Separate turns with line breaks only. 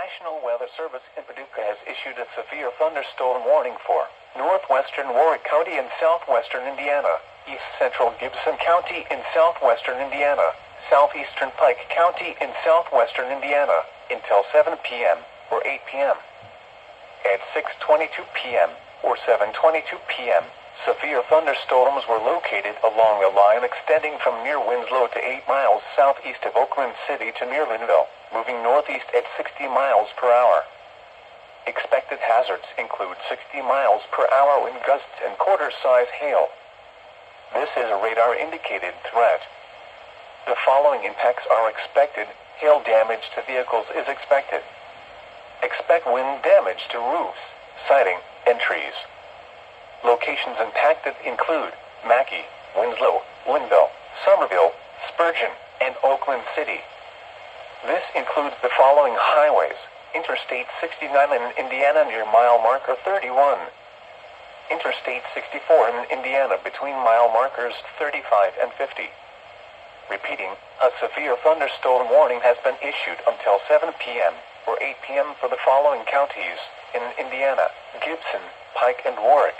National Weather Service in Paducah has issued a severe thunderstorm warning for northwestern Warwick County in southwestern Indiana, east central Gibson County in southwestern Indiana, southeastern Pike County in southwestern Indiana, until 7 p.m. or 8 p.m. At 6:22 p.m. or 7:22 p.m., severe thunderstorms were located along a line extending from near Winslow to 8 miles southeast of Oakland City to near Linville, moving northeast at 60 miles per hour. Expected hazards include 60 miles per hour wind gusts and quarter-size hail. This is a radar-indicated threat. The following impacts are expected. Hail damage to vehicles is expected. Expect wind damage to roofs, siding, and trees. Locations impacted include Mackay, Winslow, Linville, Somerville, Spurgeon, and Oakland City. This includes the following highways: Interstate 69 in Indiana near mile marker 31. Interstate 64 in Indiana between mile markers 35 and 50. Repeating, a severe thunderstorm warning has been issued until 7 p.m. or 8 p.m. for the following counties in Indiana: Gibson, Pike, and Warwick.